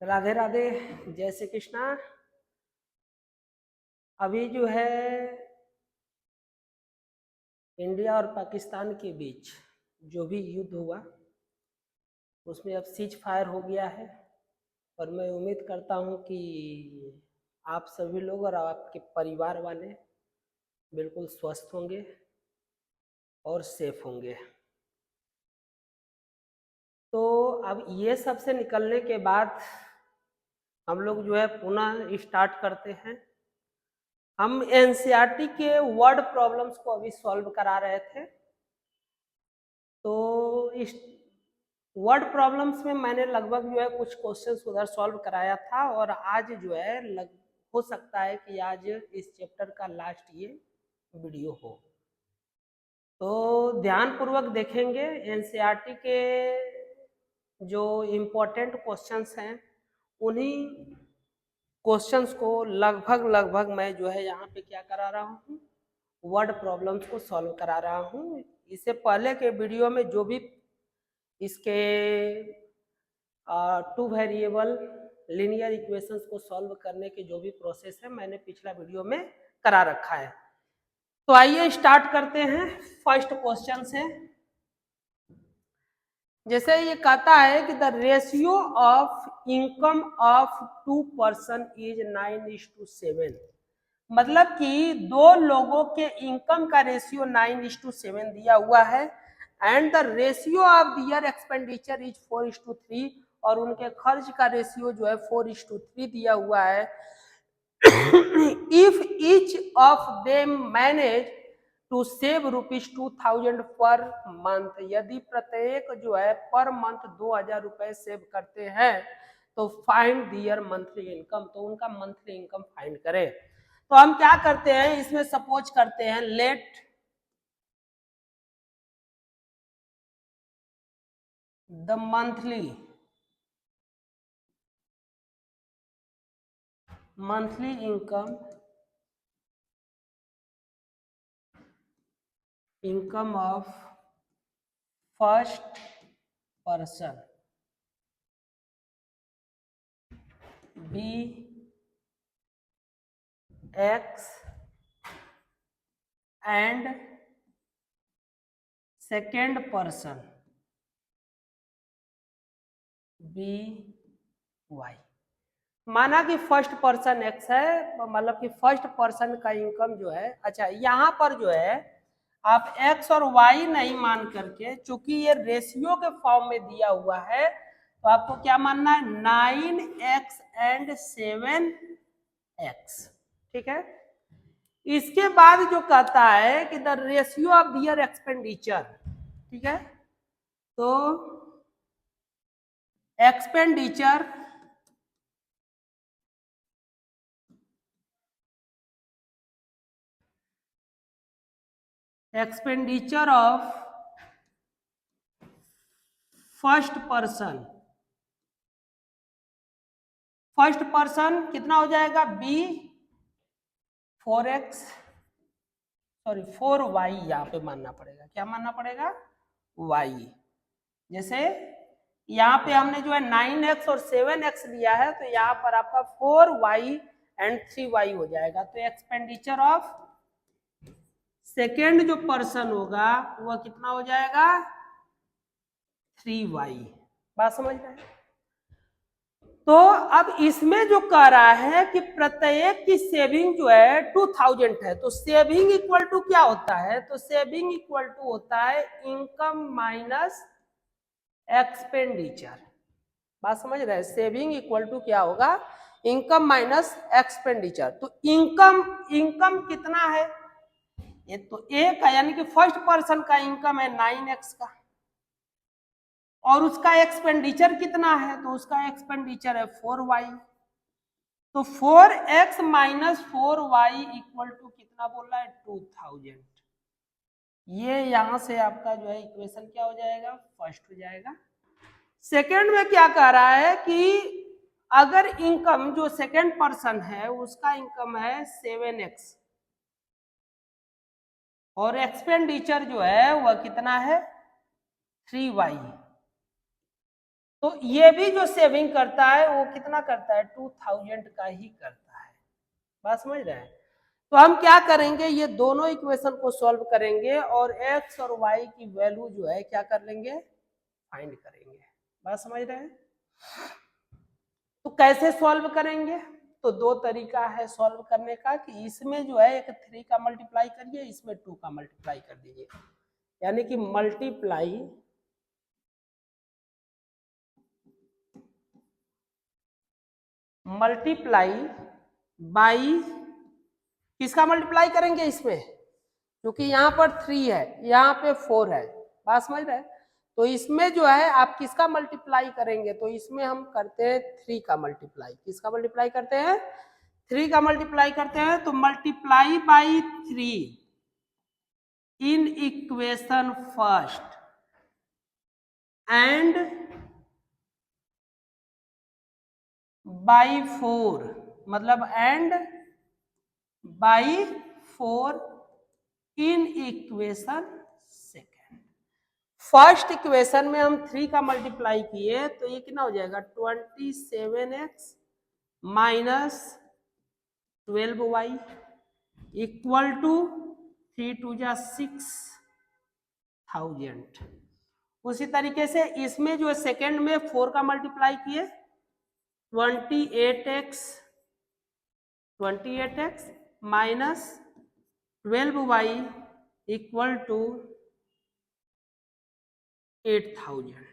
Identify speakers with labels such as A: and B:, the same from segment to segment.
A: राधे राधे, जय श्री कृष्णा। अभी जो है इंडिया और पाकिस्तान के बीच जो भी युद्ध हुआ उसमें अब सीज फायर हो गया है और मैं उम्मीद करता हूं कि आप सभी लोग और आपके परिवार वाले बिल्कुल स्वस्थ होंगे और सेफ होंगे। तो अब ये सब से निकलने के बाद हम लोग जो है पुनः स्टार्ट करते हैं। हम एनसीईआरटी के वर्ड प्रॉब्लम्स को अभी सॉल्व करा रहे थे। तो इस वर्ड प्रॉब्लम्स में मैंने लगभग जो है कुछ क्वेश्चंस उधर सॉल्व कराया था और आज जो है हो सकता है कि आज इस चैप्टर का लास्ट ये वीडियो हो। तो ध्यान पूर्वक देखेंगे। एनसीईआरटी के जो इम्पोर्टेंट क्वेश्चंस हैं उन्हीं क्वेश्चंस को लगभग मैं जो है यहाँ पे क्या करा रहा हूँ, वर्ड प्रॉब्लम्स को सॉल्व करा रहा हूँ। इससे पहले के वीडियो में जो भी इसके टू वेरिएबल लीनियर इक्वेशंस को सॉल्व करने के जो भी प्रोसेस है मैंने पिछला वीडियो में करा रखा है। तो आइए स्टार्ट करते हैं। फर्स्ट क्वेश्चन से जैसे ये कहता है कि the ratio of income of two person is 9:7। मतलब कि दो लोगों के इनकम का रेशियो 9:7 दिया हुआ है and the ratio of their expenditure is 4:3 और उनके खर्च का रेशियो जो है 4:3 दिया हुआ है। If each of them manage to save ₹2000 per month, यदि प्रत्येक जो है पर मंथ 2000 रुपए सेव करते हैं तो फाइंड दियर मंथली इनकम, तो उनका मंथली इनकम फाइंड करें। तो हम क्या करते हैं इसमें, सपोज करते हैं let the monthly income of first person be x and second person be y. माना कि फर्स्ट पर्सन एक्स है, मतलब कि फर्स्ट पर्सन का इनकम जो है, अच्छा यहाँ पर जो है आप एक्स और वाई नहीं मान करके, चूंकि ये रेशियो के फॉर्म में दिया हुआ है तो आपको क्या मानना है, 9x एंड 7x। ठीक है। इसके बाद जो कहता है कि the ratio of their expenditure, ठीक है, तो एक्सपेंडिचर ऑफ फर्स्ट पर्सन कितना हो जाएगा, बी 4x, सॉरी 4y यहाँ पे मानना पड़ेगा। क्या मानना पड़ेगा, y। जैसे यहाँ पे हमने जो है 9x और 7x लिया है तो यहाँ पर आपका 4y एंड 3y हो जाएगा। तो एक्सपेंडिचर ऑफ सेकेंड जो पर्सन होगा वह कितना हो जाएगा, 3y। बात समझ रहे हैं। तो अब इसमें जो कह रहा है कि प्रत्येक की सेविंग जो है 2000 है, तो सेविंग इक्वल टू क्या होता है, तो सेविंग इक्वल टू होता है इनकम माइनस एक्सपेंडिचर। बात समझ रहे हैं। सेविंग इक्वल टू क्या होगा, इनकम माइनस एक्सपेंडिचर। तो इनकम कितना है, ये तो एक है, यानी कि फर्स्ट पर्सन का इनकम है 9x का और उसका एक्सपेंडिचर कितना है, तो उसका एक्सपेंडिचर है 4y। तो 4x minus 4y equal to कितना बोल रहा है, 2000। ये यहां से आपका जो है इक्वेशन क्या हो जाएगा, फर्स्ट हो जाएगा। सेकेंड में क्या कह रहा है कि अगर इनकम जो सेकेंड पर्सन है उसका इनकम है 7x और एक्सपेंडिचर जो है वह कितना है 3y, तो ये भी जो सेविंग करता है वो कितना करता है, 2000 का ही करता है। बात समझ रहे हैं। तो हम क्या करेंगे, ये दोनों इक्वेशन को सॉल्व करेंगे और x और y की वैल्यू जो है क्या कर लेंगे, फाइंड करेंगे। बात समझ रहे हैं। तो कैसे सॉल्व करेंगे, तो दो तरीका है सॉल्व करने का, कि इसमें जो है एक 3 का मल्टीप्लाई करिए, इसमें 2 का मल्टीप्लाई कर दीजिए, यानी कि मल्टीप्लाई बाई किसका मल्टीप्लाई करेंगे इसमें, क्योंकि यहाँ पर 3 है, यहाँ पे 4 है। बात समझ रहे हैं। तो इसमें जो है आप किसका मल्टीप्लाई करेंगे, तो इसमें हम करते हैं 3 का मल्टीप्लाई। किसका मल्टीप्लाई करते हैं, 3 का मल्टीप्लाई करते हैं। तो multiply by 3 in equation first and by 4, मतलब and by 4 in equation second. First equation में हम 3 का मल्टीप्लाई किए तो ये कितना हो जाएगा, 27x minus 12y equal to 3 2 जा 6000। उसी तरीके से इसमें जो है सेकेंड में 4 का मल्टीप्लाई किए, 28x minus 12y equal to 8000।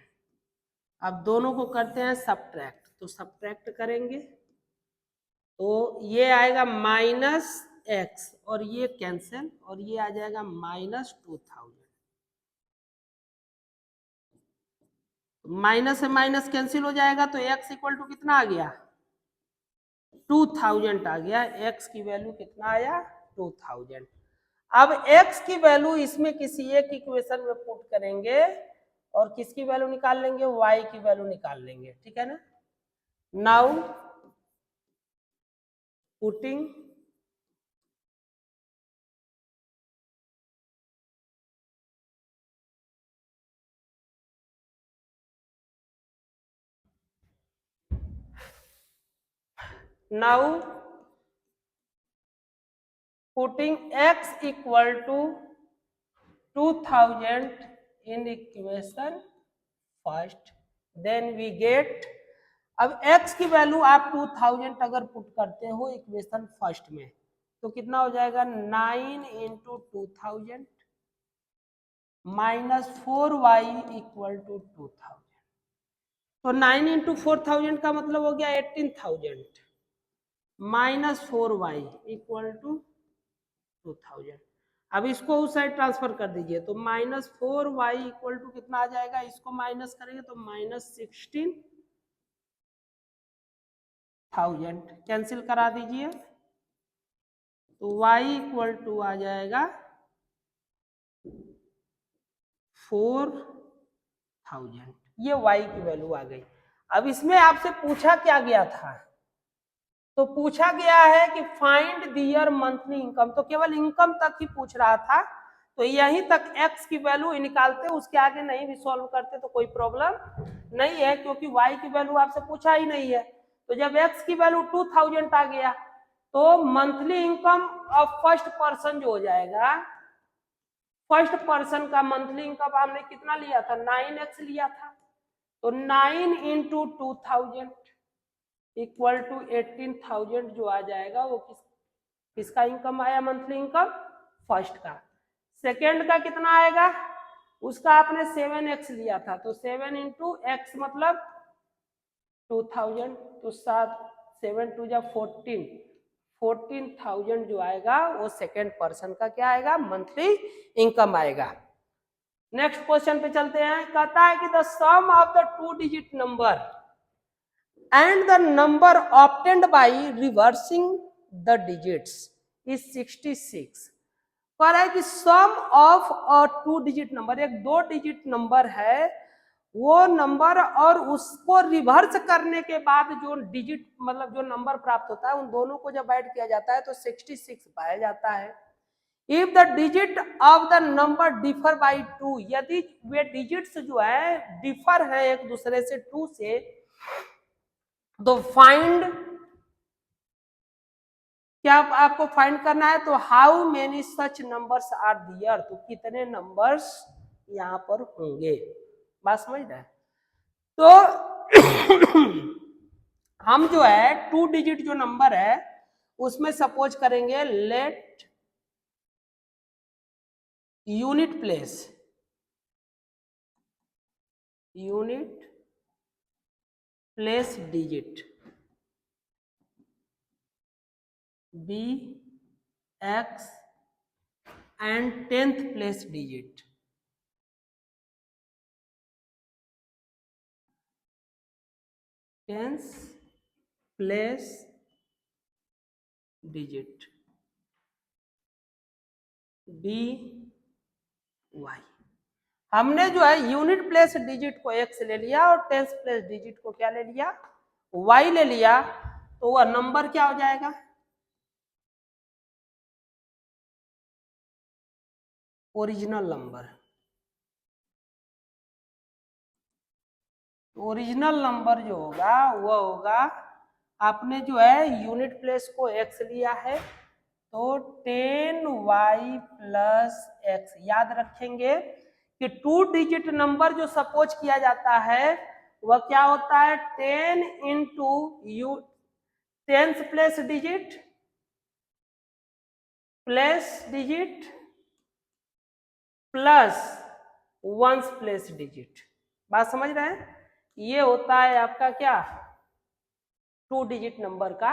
A: अब दोनों को करते हैं सब्ट्रैक्ट, तो सब्ट्रैक्ट करेंगे तो ये आएगा माइनस x और ये कैंसिल, और ये आ जाएगा माइनस 2000। माइनस से माइनस कैंसिल हो जाएगा तो x इक्वल टू कितना आ गया, 2000 आ गया। x की वैल्यू कितना आया, 2000। अब x की वैल्यू इसमें किसी एक इक्वेशन में पुट करेंगे और किसकी वैल्यू निकाल लेंगे, y की वैल्यू निकाल लेंगे, ठीक है ना। Now putting x equal to 2000 in equation first, then we get, अब x की वैल्यू आप 2000 अगर पुट करते हो इक्वेशन फर्स्ट में तो कितना हो जाएगा, 9 into 2000 minus 4y equal to 2000। तो 9 इंटू 4000 का मतलब हो गया 18000 माइनस 4y इक्वल टू 2000। अब इसको उस साइड ट्रांसफर कर दीजिए तो माइनस 4y इक्वल टू कितना आ जाएगा, इसको माइनस करेंगे तो माइनस 16000 कैंसिल करा दीजिए तो y इक्वल टू आ जाएगा 4000। ये y की वैल्यू आ गई। अब इसमें आपसे पूछा क्या गया था, तो पूछा गया है कि फाइंड दियर मंथली इनकम, तो केवल इनकम तक ही पूछ रहा था, तो यहीं तक x की वैल्यू निकालते, उसके आगे नहीं भी सॉल्व करते तो कोई प्रॉब्लम नहीं है, क्योंकि y की वैल्यू आपसे पूछा ही नहीं है। तो जब x की वैल्यू 2000 आ गया तो monthly income of first person जो हो जाएगा, फर्स्ट पर्सन का मंथली इनकम हमने कितना लिया था, 9x लिया था, तो 9 इंटू 2000 इक्वल टू 18000 जो आ जाएगा वो किसका इनकम आया, मंथली इनकम फर्स्ट का। सेकेंड का कितना आएगा, उसका आपने 7x लिया था, तो 7 इंटू एक्स मतलब 2000, तो 7 2 जा 14,000 जो आएगा वो सेकेंड पर्सन का क्या आएगा, मंथली इनकम आएगा। नेक्स्ट क्वेश्चन पे चलते हैं। कहता है कि the sum of the 2 digit number and the number obtained by reversing the digits is 66। कह रहा है कि sum of a 2 digit number, एक 2 डिजिट नंबर है, वो नंबर और उसको रिवर्स करने के बाद जो डिजिट मतलब जो नंबर प्राप्त होता है उन दोनों को जब ऐड किया जाता है तो 66 पाया जाता है। If the digit of the number differ by 2, यदि वे डिजिट्स जो है डिफर है एक दूसरे से 2 से, तो फाइंड, क्या आपको फाइंड करना है, तो how many such numbers are there, तो कितने नंबर्स यहां पर होंगे। बात समझ रहे हैं? तो हम जो है 2 डिजिट जो नंबर है उसमें सपोज करेंगे let unit place digit be x and 10th place digit, tenth place digit be y. हमने जो है यूनिट प्लेस डिजिट को एक्स ले लिया और 10th प्लेस डिजिट को क्या ले लिया, वाई ले लिया, तो वह नंबर क्या हो जाएगा, ओरिजिनल नंबर। ओरिजिनल नंबर जो होगा वो होगा, आपने जो है यूनिट प्लेस को एक्स लिया है, तो 10y प्लस एक्स। याद रखेंगे कि 2 डिजिट नंबर जो सपोज किया जाता है वह क्या होता है, 10 into you 10th place digit plus 1th place digit. बात समझ रहे हैं? ये होता है आपका क्या, 2 डिजिट नंबर का।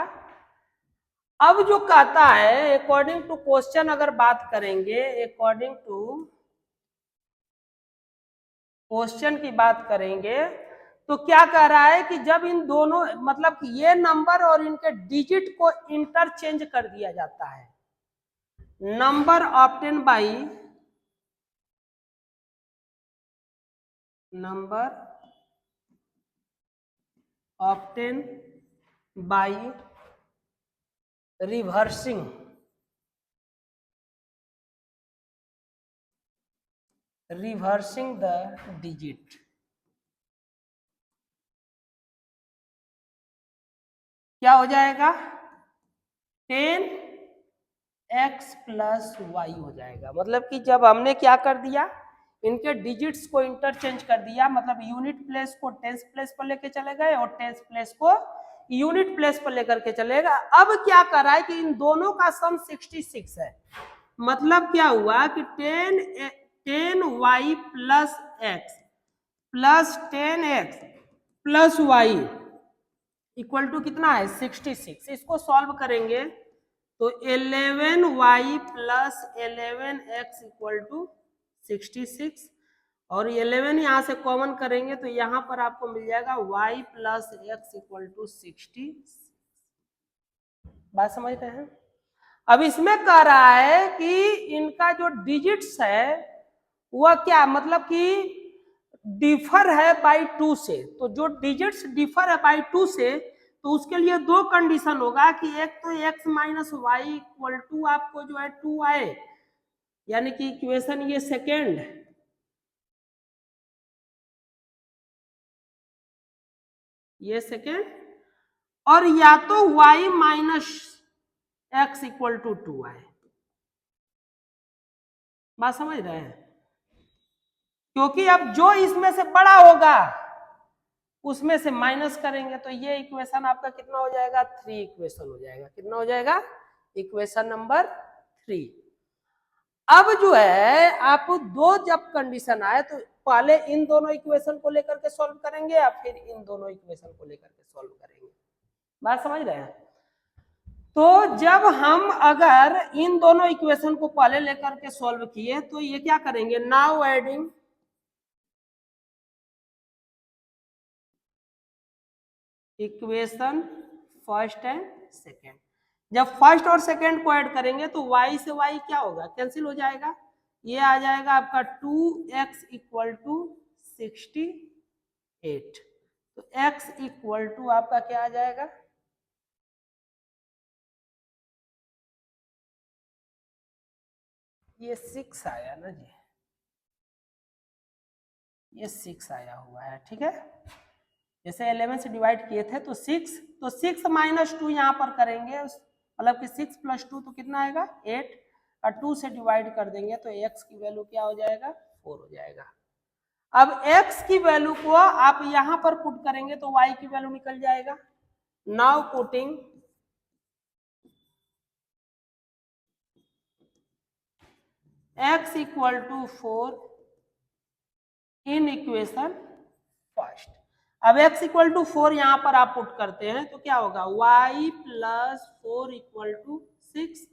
A: अब जो कहता है अकॉर्डिंग टू क्वेश्चन, अगर बात करेंगे अकॉर्डिंग टू क्वेश्चन की बात करेंगे, तो क्या कह रहा है कि जब इन दोनों मतलब कि ये नंबर और इनके डिजिट को इंटरचेंज कर दिया जाता है, number obtain by reversing the digit, क्या हो जाएगा, 10x प्लस वाई हो जाएगा। मतलब कि जब हमने क्या कर दिया, इनके डिजिट्स को इंटरचेंज कर दिया, मतलब यूनिट प्लेस को 10th प्लेस पर लेके चले गए और 10th प्लेस को यूनिट प्लेस पर लेकर के चलेगा। अब क्या कर रहा है कि इन दोनों का सम 66 है। मतलब क्या हुआ कि 10y plus x plus 10x plus y equal to कितना है, 66। इसको सॉल्व करेंगे तो 11y plus 11x equal to 66, और 11 यहां से कॉमन करेंगे तो यहां पर आपको मिल जाएगा y plus x equal to 60। बात समझ रहे हैं? अब इसमें कह रहा है कि इनका जो डिजिट्स है वह क्या, मतलब कि डिफर है बाई 2 से, तो जो डिजिट्स डिफर है बाई 2 से, तो उसके लिए 2 कंडीशन होगा कि एक तो x minus y equal to आपको जो है 2 आए, यानी कि इक्वेशन ये सेकेंड, ये सेकेंड, और या तो y minus x equal to 2 आए। बात समझ रहे हैं? क्योंकि अब जो इसमें से बड़ा होगा उसमें से माइनस करेंगे, तो ये इक्वेशन आपका कितना हो जाएगा, 3 इक्वेशन हो जाएगा। कितना हो जाएगा, इक्वेशन नंबर 3। अब जो है आप दो जब कंडीशन आए तो पहले इन दोनों इक्वेशन को लेकर के सॉल्व करेंगे या फिर इन दोनों इक्वेशन को लेकर के सॉल्व करेंगे। बात समझ रहे हैं? तो जब हम अगर इन दोनों इक्वेशन को पहले लेकर के सॉल्व किए तो ये क्या करेंगे, now adding equation first and second. जब फर्स्ट और सेकेंड को ऐड करेंगे तो y से y क्या होगा, कैंसिल हो जाएगा। ये आ जाएगा आपका 2x इक्वल टू 68, तो x इक्वल टू आपका क्या आ जाएगा, ये 6 आया ना जी, ये 6 आया हुआ है, ठीक है। जैसे 11 से डिवाइड किए थे तो 6, तो 6 माइनस 2 यहाँ पर करेंगे, मतलब कि 6 प्लस 2 तो कितना आएगा 8, और 2 से डिवाइड कर देंगे तो x की वैल्यू क्या हो जाएगा 4 हो जाएगा। अब x की वैल्यू को आप यहाँ पर पुट करेंगे तो y की वैल्यू निकल जाएगा। Now putting x equal to 4 in equation first. अब x इक्वल टू 4 यहाँ पर आप पुट करते हैं तो क्या होगा y प्लस 4 इक्वल टू 6,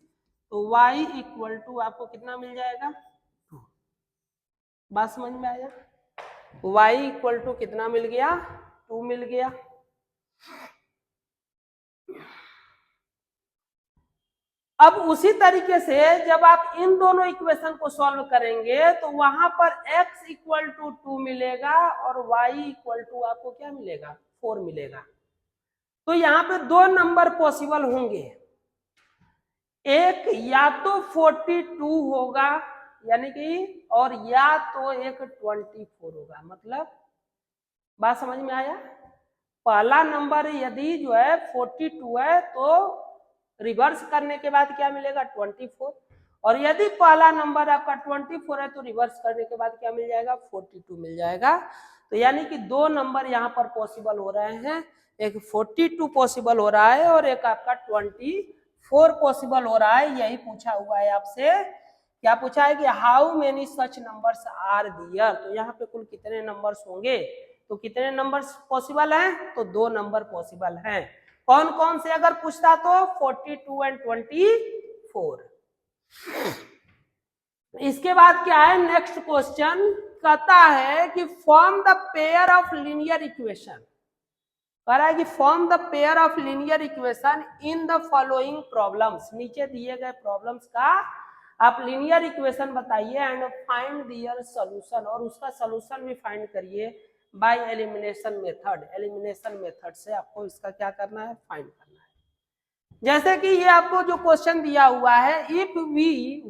A: तो y इक्वल टू आपको कितना मिल जाएगा 2। बात समझ में आया? y इक्वल टू कितना मिल गया 2 मिल गया। अब उसी तरीके से जब आप इन दोनों इक्वेशन को सॉल्व करेंगे तो वहां पर x इक्वल टू 2 मिलेगा और y इक्वल टू आपको क्या मिलेगा 4 मिलेगा। तो यहाँ पे दो नंबर पॉसिबल होंगे, एक या तो 42 होगा यानी कि, और या तो एक 24 होगा। मतलब बात समझ में आया? पहला नंबर यदि जो है 42 है तो रिवर्स करने के बाद क्या मिलेगा 24, और यदि पहला नंबर आपका 24 है तो रिवर्स करने के बाद क्या मिल जाएगा 42 मिल जाएगा। तो यानी कि दो नंबर यहाँ पर पॉसिबल हो रहे हैं, एक 42 पॉसिबल हो रहा है और एक आपका 24 पॉसिबल हो रहा है। यही पूछा हुआ है आपसे, क्या पूछा है कि how many such numbers are there. तो यहाँ पे कुल कितने नंबर्स होंगे, तो कितने नंबर्स पॉसिबल हैं, तो दो नंबर पॉसिबल हैं। कौन कौन से अगर पूछता तो 42 एंड 24। इसके बाद क्या है नेक्स्ट क्वेश्चन, कहता है कि form the pair of linear equation. कह रहा है कि form the pair of linear equation in the following problems. नीचे दिए गए प्रॉब्लम्स का आप लीनियर इक्वेशन बताइए एंड फाइंड दियर सॉल्यूशन, और उसका सॉल्यूशन भी फाइंड करिए by elimination method. Elimination method से आपको इसका क्या करना है फाइंड करना है। जैसे कि ये आपको जो क्वेश्चन दिया हुआ है, if we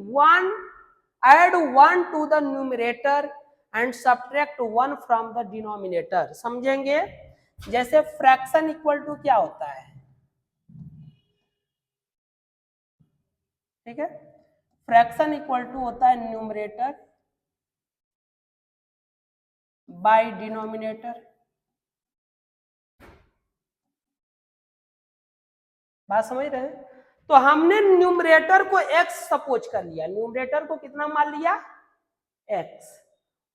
A: add 1 to the numerator and subtract 1 from the denominator। समझेंगे? जैसे फ्रैक्शन इक्वल टू क्या होता है, ठीक है, फ्रैक्शन इक्वल टू होता है न्यूमरेटर बाय डिनोमिनेटर। बात समझ रहे हैं? तो हमने न्यूमरेटर को x सपोज कर लिया, न्यूमरेटर को कितना मान लिया x,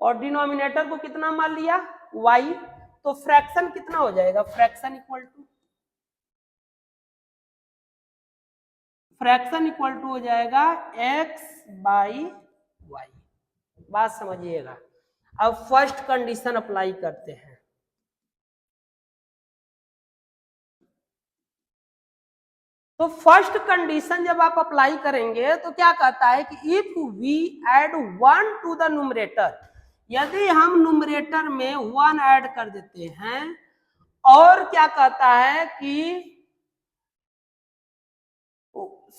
A: और डिनोमिनेटर को कितना मान लिया y। तो फ्रैक्शन कितना हो जाएगा, फ्रैक्शन इक्वल टू हो जाएगा x बाई y। बात समझिएगा। अब फर्स्ट कंडीशन अप्लाई करते हैं। तो फर्स्ट कंडीशन जब आप अप्लाई करेंगे तो क्या कहता है कि if we add 1 to the numerator, यदि हम न्यूमरेटर में 1 ऐड कर देते हैं, और क्या कहता है कि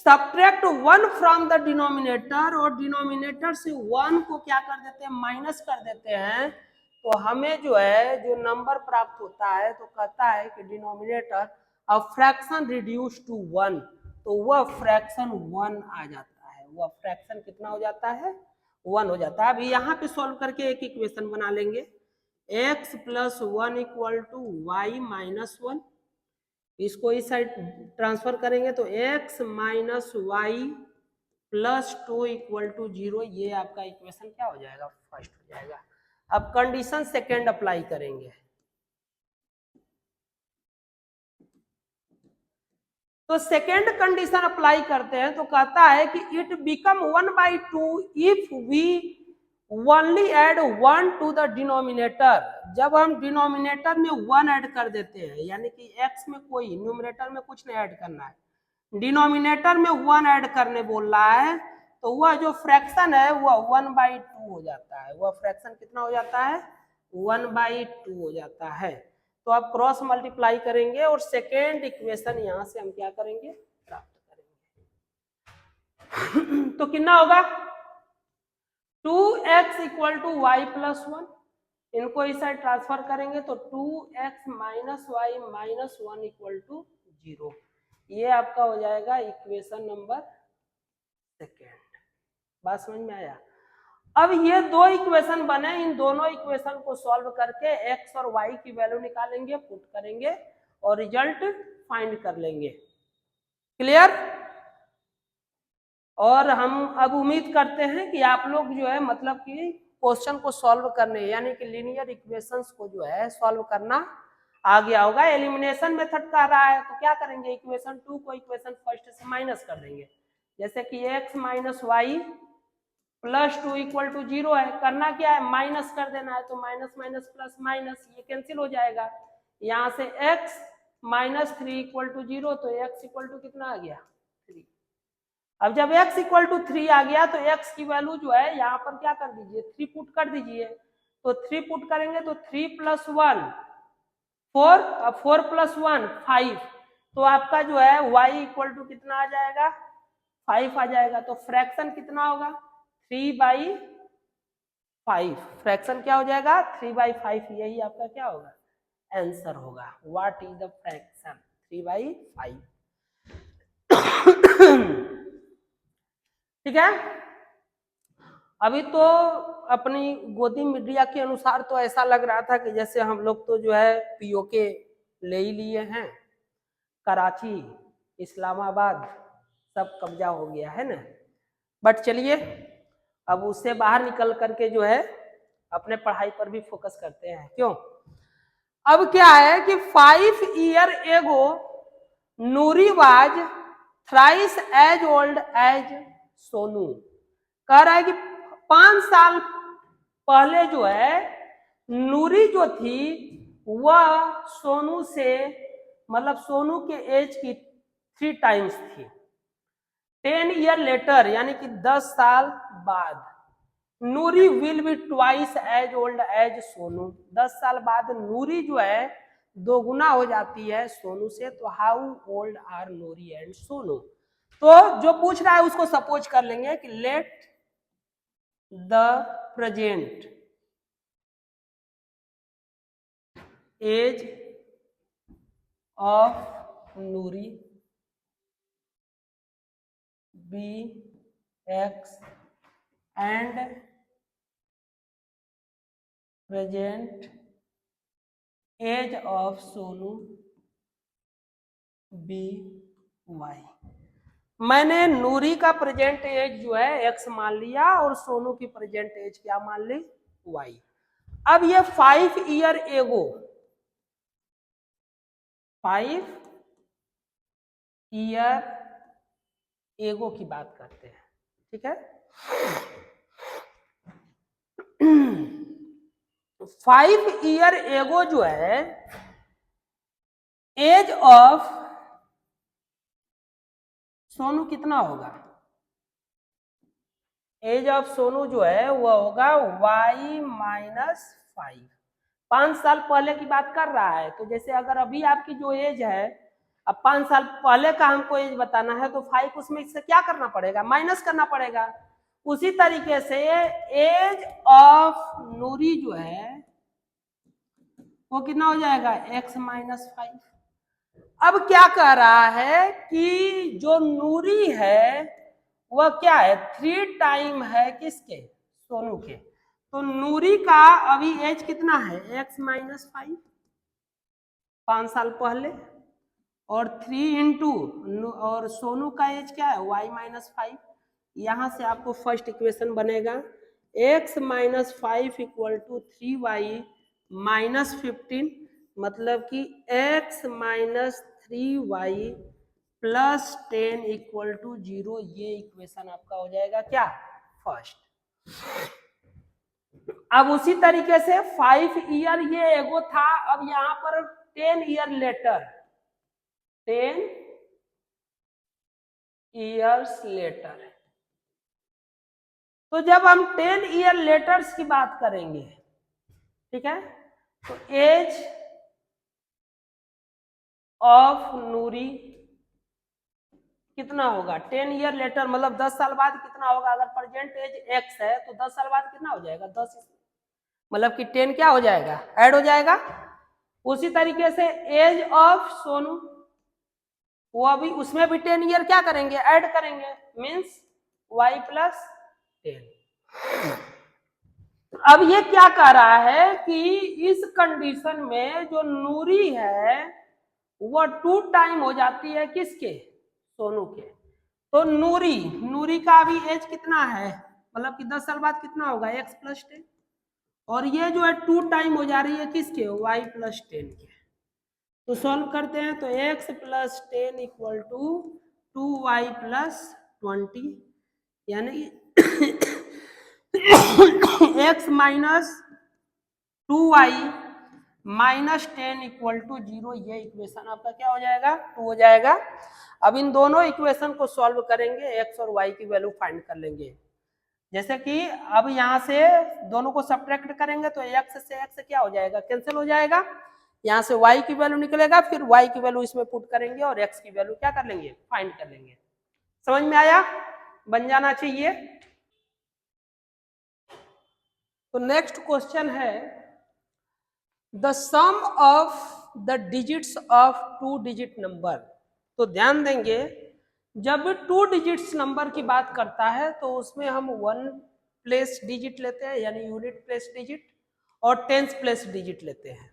A: सब्ट्रैक्ट 1 फ्रॉम द डिनोमिनेटर, और डिनोमिनेटर से 1 को क्या कर देते हैं माइनस कर देते हैं, तो हमें जो है जो नंबर प्राप्त होता है, तो कहता है कि denominator of fraction reduce to 1, तो वह फ्रैक्शन 1 आ जाता है। वह फ्रैक्शन कितना हो जाता है 1 हो जाता है। अभी यहाँ पे सॉल्व करके एक इक्वेशन बना लेंगे, x plus 1 equal to y minus 1। इसको इस साइड ट्रांसफर करेंगे तो x minus y plus 2 equal to 0। ये आपका इक्वेशन क्या हो जाएगा फर्स्ट हो जाएगा। अब कंडीशन सेकेंड अप्लाई करेंगे, तो सेकेंड कंडीशन अप्लाई करते हैं तो कहता है कि it become 1/2 if we only add 1 to the denominator. जब हम डिनोमिनेटर में 1 ऐड कर देते हैं, यानी कि x में कोई, न्यूमरेटर में कुछ नहीं ऐड करना है, डिनोमिनेटर में 1 ऐड करने बोल रहा है, तो वह जो फ्रैक्शन है वह 1/2 हो जाता है। वह फ्रैक्शन कितना हो जाता है 1/2 हो जाता है। तो आप क्रॉस मल्टीप्लाई करेंगे और सेकेंड इक्वेशन यहां से हम क्या करेंगे प्राप्त करेंगे। तो कितना होगा 2x equal to Y plus 1, इनको इस साइड ट्रांसफर करेंगे तो 2x minus y minus 1 equal to 0। ये आपका हो जाएगा इक्वेशन नंबर सेकेंड। बात समझ में आया? अब ये दो इक्वेशन बने, इन दोनों इक्वेशन को सॉल्व करके x और y की वैल्यू निकालेंगे, पुट करेंगे और रिजल्ट फाइंड कर लेंगे। क्लियर? और हम अब उम्मीद करते हैं कि आप लोग जो है मतलब कि क्वेश्चन को सॉल्व करने यानी कि लीनियर इक्वेशंस को जो है सॉल्व करना आ गया होगा। एलिमिनेशन मेथड कर रहा है तो क्या करेंगे, इक्वेशन 2 को इक्वेशन फर्स्ट से माइनस कर देंगे। जैसे कि x minus y plus 2 equal to 0 है, करना क्या है, माइनस कर देना है, तो माइनस माइनस प्लस माइनस ये कैंसिल हो जाएगा। यहाँ से x माइनस 3 इक्वल टू 0, तो x इक्वल टू कितना आ गया, 3। अब जब x इक्वल टू 3 आ गया तो x की वैल्यू जो है यहाँ पर क्या कर दीजिए, 3 पुट कर दीजिए। तो 3 पुट करेंगे तो 3 प्लस 1 4, अब 4 प्लस 1 5, तो आपका जो है y इक्वल टू कितना आ जाएगा, 5 आ जाएगा। तो फ्रैक्शन कितना होगा, 3/5। फ्रैक्शन क्या हो जाएगा, 3/5। यही आपका क्या होगा, आंसर होगा। What is the fraction, 3/5। ठीक है। अभी तो अपनी गोदी मीडिया के अनुसार तो ऐसा लग रहा था कि जैसे हम लोग तो जो है पीओके ले ही लिए हैं, कराची इस्लामाबाद सब कब्जा हो गया है ना। बट चलिए अब उससे बाहर निकल करके जो है अपने पढ़ाई पर भी फोकस करते हैं। क्यों, अब क्या है कि 5 year ago Noori was thrice as old as Sonu. कह रहा है कि 5 साल पहले जो है नूरी जो थी वह सोनू से मतलब सोनू के एज की 3 टाइम्स थी। 10 ईयर लेटर यानी कि 10 साल बाद Noori will be twice as old as Sonu. 10 साल बाद नूरी जो है 2 गुना हो जाती है सोनू से। तो how old are Noori and Sonu. तो जो पूछ रहा है उसको सपोज कर लेंगे कि let the present age of Noori be x and present age of Sonu be y। मैंने नूरी का प्रेजेंट एज जो है x मान लिया और सोनू की प्रेजेंट एज क्या मान ली, y। अब ये 5 ईयर एगो 5 ईयर एगो की बात करते हैं। ठीक है, 5 ईयर एगो जो है एज ऑफ सोनू कितना होगा, एज ऑफ सोनू जो है वह होगा y माइनस 5। 5 साल पहले की बात कर रहा है। तो जैसे अगर अभी आपकी जो एज है, अब 5 साल पहले का हमको एज बताना है तो 5 उसमें से क्या करना पड़ेगा, माइनस करना पड़ेगा। उसी तरीके से एज ऑफ नूरी जो है वो कितना हो जाएगा, x माइनस 5। अब क्या कह रहा है कि जो नूरी है वह क्या है, 3 टाइम है किसके, सोनू के। तो नूरी का अभी एज कितना है, x माइनस 5 5 साल पहले, और 3 इंटू और सोनू का एज क्या है, y माइनस 5। यहां से आपको फर्स्ट इक्वेशन बनेगा x minus 5 equal to 3y minus 15, मतलब कि x minus 3y plus 10 equal to 0। ये इक्वेशन आपका हो जाएगा क्या, फर्स्ट। अब उसी तरीके से 5 ईयर ये एगो था, अब यहां पर 10 ईयर लेटर 10 ईयर्स लेटर। तो जब हम 10 ईयर लेटर्स की बात करेंगे, ठीक है, तो एज ऑफ नूरी कितना होगा 10 ईयर लेटर, मतलब 10 साल बाद कितना होगा, अगर प्रेजेंट एज x है तो 10 साल बाद कितना हो जाएगा 10, मतलब कि 10 क्या हो जाएगा ऐड हो जाएगा। उसी तरीके से एज ऑफ सोनू, वो अभी उसमें भी 10 ईयर क्या करेंगे ऐड करेंगे, मीन्स y प्लस 10। अब ये क्या कह रहा है कि इस कंडीशन में जो नूरी है वो 2 टाइम हो जाती है किसके, सोनू के। तो नूरी नूरी का भी एज कितना है, मतलब कि 10 साल बाद कितना होगा x प्लस 10, और ये जो है 2 टाइम हो जा रही है किसके y प्लस 10 के। तो सॉल्व करते हैं तो x plus 10 equal to 2y plus 20, यानी x minus 2y minus 10 equal to 0, ये इक्वेशन आपका क्या हो जाएगा 2 हो जाएगा। अब इन दोनों इक्वेशन को सॉल्व करेंगे, x और y की वैल्यू फाइंड कर लेंगे। जैसे कि अब यहाँ से दोनों को सब्ट्रैक्ट करेंगे तो x से x क्या हो जाएगा कैंसिल हो जाएगा, यहाँ से y की वैल्यू निकलेगा, फिर y की वैल्यू इसमें पुट करेंगे और x की वैल्यू क्या कर लेंगे फाइंड कर लेंगे। समझ में आया, बन जाना चाहिए। तो नेक्स्ट क्वेश्चन है the sum of the digits of 2 digit number. तो ध्यान देंगे जब 2 डिजिट्स नंबर की बात करता है तो उसमें हम 1 प्लेस डिजिट लेते हैं यानी यूनिट प्लेस डिजिट, और 10th प्लेस डिजिट लेते हैं।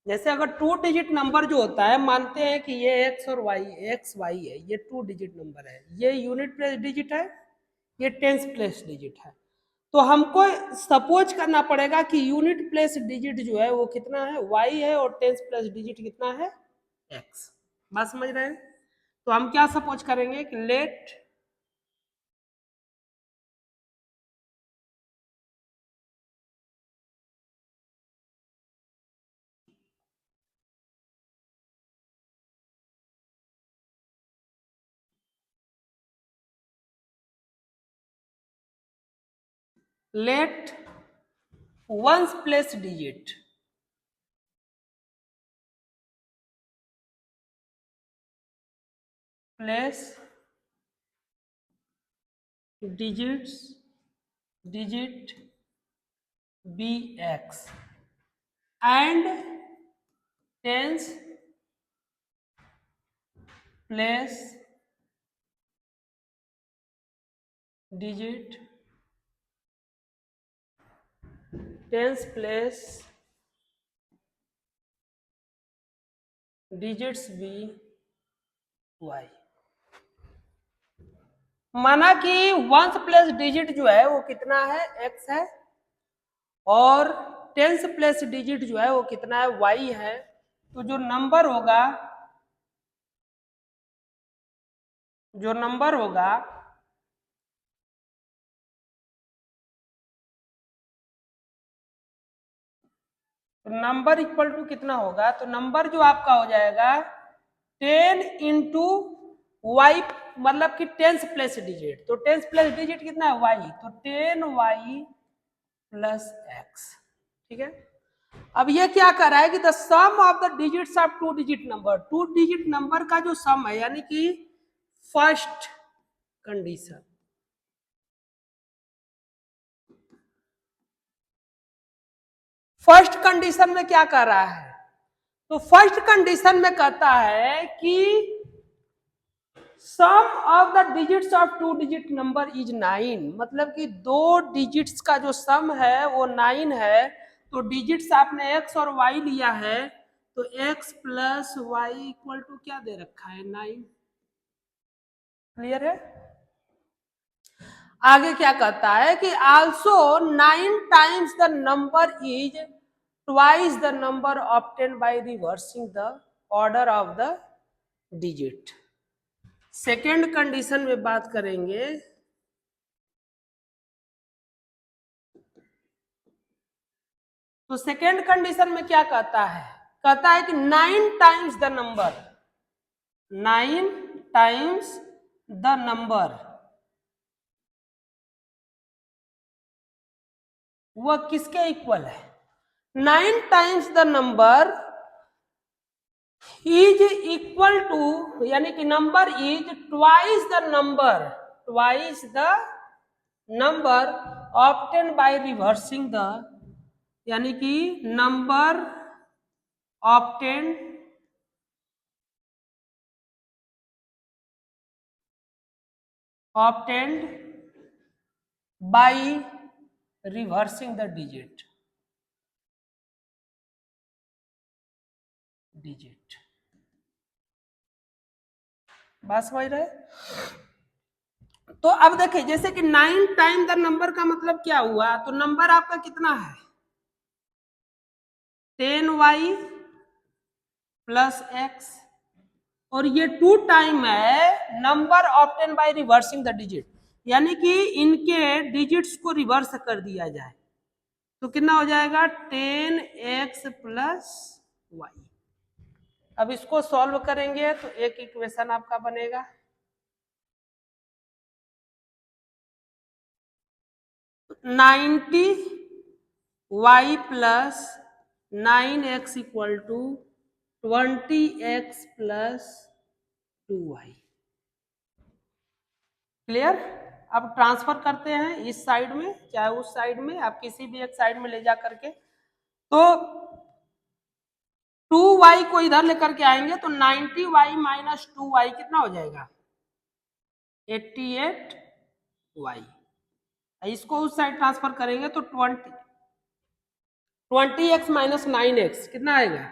A: जैसे अगर 2 डिजिट नंबर जो होता है, मानते हैं कि ये x और y x y है, ये 2 डिजिट नंबर है, ये यूनिट प्लेस डिजिट है, ये 10th प्लेस डिजिट है, तो हमको सपोज करना पड़ेगा कि यूनिट प्लेस डिजिट जो है वो कितना है y है, और 10th प्लेस डिजिट कितना है x। बात समझ रहे हैं। तो हम क्या सपोज करेंगे कि let let ones place digit place digits digit be x and tens place digit tens place digits be y. माना कि वंस प्लेस डिजिट जो है वो कितना है x है, और 10th प्लेस डिजिट जो है वो कितना है y है। तो जो नंबर होगा नंबर इक्वल टू कितना होगा, तो नंबर जो आपका हो जाएगा 10 इंटू वाई, मतलब कि 10th प्लेस डिजिट, तो 10th प्लेस डिजिट कितना है y, तो 10y प्लस x। ठीक है, अब ये क्या कर रहा है कि the sum of the digits of 2 digit number, 2 digit number का जो सम है, यानी कि फर्स्ट कंडीशन, फर्स्ट कंडीशन में क्या कर रहा है, तो फर्स्ट कंडीशन में कहता है कि sum of the digits of 2 digit number is 9, मतलब कि 2 डिजिट्स का जो सम है वो 9 है। तो डिजिट्स आपने x और y लिया है, तो x plus y equal to क्या दे रखा है 9। क्लियर है। आगे क्या कहता है कि also 9 times the number is twice the number obtain by reversing the order of the digit. Second condition में बात करेंगे, तो सेकेंड कंडीशन में क्या कहता है, कहता है कि 9 times the number, 9 times the number वह किसके इक्वल है, 9 times the number is equal to यानी कि number is twice the number obtain by reversing the, यानी कि number obtain by reversing the digit बात समझ रहे? तो अब देखिए जैसे कि 9 टाइम द नंबर का मतलब क्या हुआ, तो नंबर आपका कितना है 10y प्लस x, और ये 2 टाइम है number obtain by reversing the digit, यानी कि इनके डिजिट्स को रिवर्स कर दिया जाए तो कितना हो जाएगा 10x प्लस y। अब इसको सॉल्व करेंगे तो एक इक्वेशन आपका बनेगा, y plus 9x equal to 20x plus 2y। Clear? अब ट्रांसफर करते हैं इस साइड में चाहे उस साइड में, आप किसी भी एक साइड में ले जा करके, तो 2y को इधर लेकर के आएंगे तो 90y माइनस 2y कितना हो जाएगा 88y। इसको उस साइड ट्रांसफर करेंगे तो 20x माइनस 9x कितना आएगा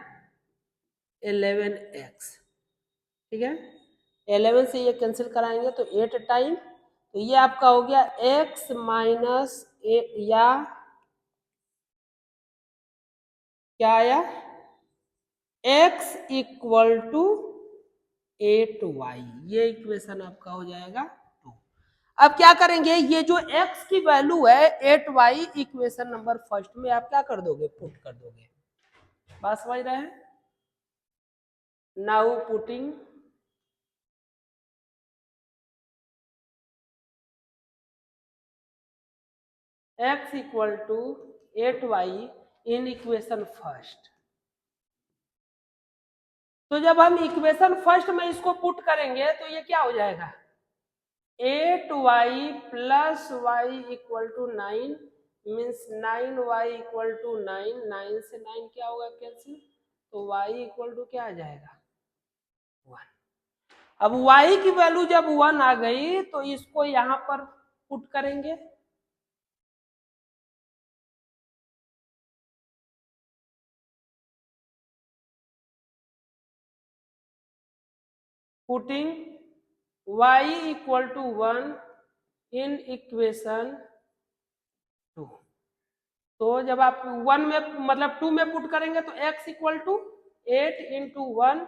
A: 11x। ठीक है, 11 से ये कैंसिल कराएंगे तो 8 टाइम, तो ये आपका हो गया x माइनस या क्या आया x इक्वल टू 8y, ये इक्वेशन आपका हो जाएगा 2। अब क्या करेंगे, ये जो x की वैल्यू है 8y इक्वेशन नंबर फर्स्ट में आप क्या कर दोगे पुट कर दोगे। बात समझ रहे हैं? Now putting x equal to 8y in equation first, तो जब हम इक्वेशन फर्स्ट में इसको पुट करेंगे तो ये क्या हो जाएगा 8y plus y equal to 9 means 9y equal to 9, 9 से 9 क्या होगा कैंसिल, तो y इक्वल टू क्या आ जाएगा 1। अब y की वैल्यू जब 1 आ गई तो इसको यहां पर पुट करेंगे, putting y equal to 1 in equation 2। तो जब आप 1 में मतलब 2 में पुट करेंगे तो x equal to 8 into 1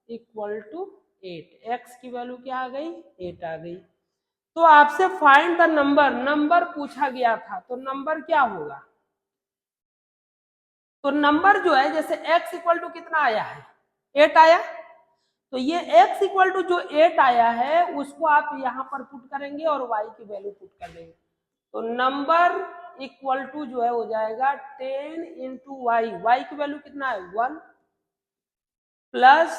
A: equal to 8, x की वैल्यू क्या आ गई 8 आ गई। तो आपसे फाइंड द नंबर पूछा गया था, तो नंबर क्या होगा, तो नंबर जो है जैसे x इक्वल टू कितना आया है 8 आया, तो ये x इक्वल टू जो 8 आया है उसको आप यहां पर पुट करेंगे और y की वैल्यू पुट कर देंगे, तो नंबर इक्वल टू जो है हो जाएगा 10 इंटू y की वैल्यू कितना है 1 प्लस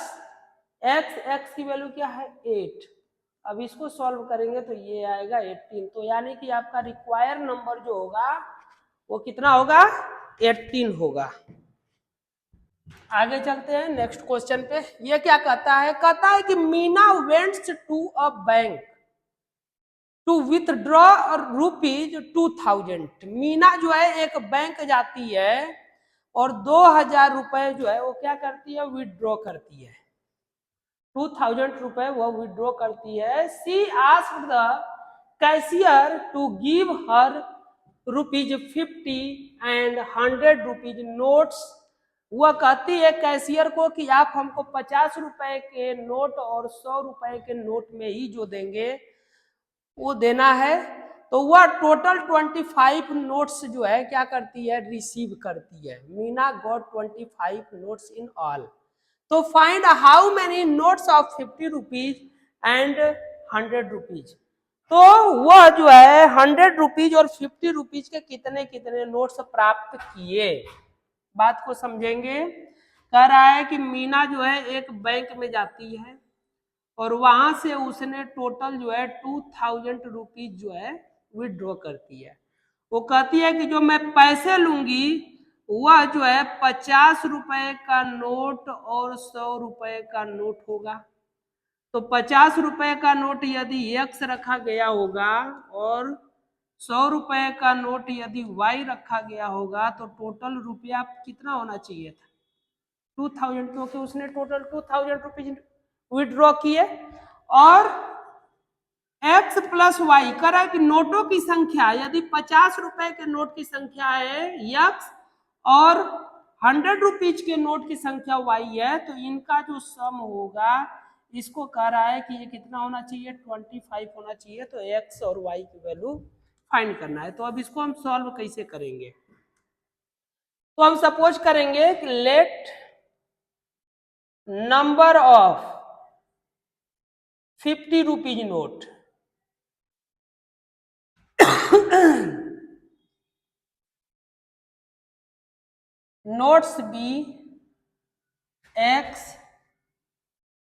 A: x की वैल्यू क्या है 8। अब इसको सॉल्व करेंगे तो ये आएगा 18, तो यानी कि आपका रिक्वायर नंबर जो होगा वो कितना होगा 18 होगा। आगे चलते हैं नेक्स्ट क्वेश्चन पे। ये क्या कहता है कि Meena wants to a bank to withdraw rupees 2000। Meena जो है एक बैंक जाती है और 2000 रुपए जो है वो क्या करती है विथड्रॉ करती है, 2000 रुपए वो विथड्रॉ करती है। She asked the cashier to give her ₹50 and 100 rupees notes. वह कहती है कैशियर को कि आप हमको 50 रुपए के नोट और 100 रुपए के नोट में ही जो देंगे वो देना है, तो वह टोटल 25 नोट्स जो है क्या करती है रिसीव करती है। Meena got 25 notes in all, तो find how many notes of 50 rupees and 100 rupees. तो वह जो है 100 रुपीज और 50 रुपीज के कितने कितने नोट्स प्राप्त किए, बात को समझेंगे। कह रहा है कि मीना जो है एक बैंक में जाती है और वहां से उसने टोटल जो है 2000 रुपीज जो है विड्रॉ करती है। वो कहती है कि जो मैं पैसे लूंगी वह जो है 50 रुपए का नोट और 100 रुपए का नोट होगा। तो 50 रुपए का नोट यदि एक्स रखा गया होगा और 100 रुपए का नोट यदि वाई रखा गया होगा तो टोटल रुपया कितना होना चाहिए था 2000, क्योंकि उसने टोटल 2000 रुपीज विड्रॉ किए। और एक्स प्लस वाई करा कि नोटों की संख्या यदि 50 रुपए के नोट की संख्या है एक्स और 100 रुपीज के नोट की संख्या वाई है तो इनका जो सम होगा इसको कह रहा है कि ये कितना होना चाहिए 25 होना चाहिए। तो एक्स और वाई की वैल्यू फाइंड करना है। तो अब इसको हम सॉल्व कैसे करेंगे, तो हम सपोज करेंगे कि let number of 50 rupees note notes be x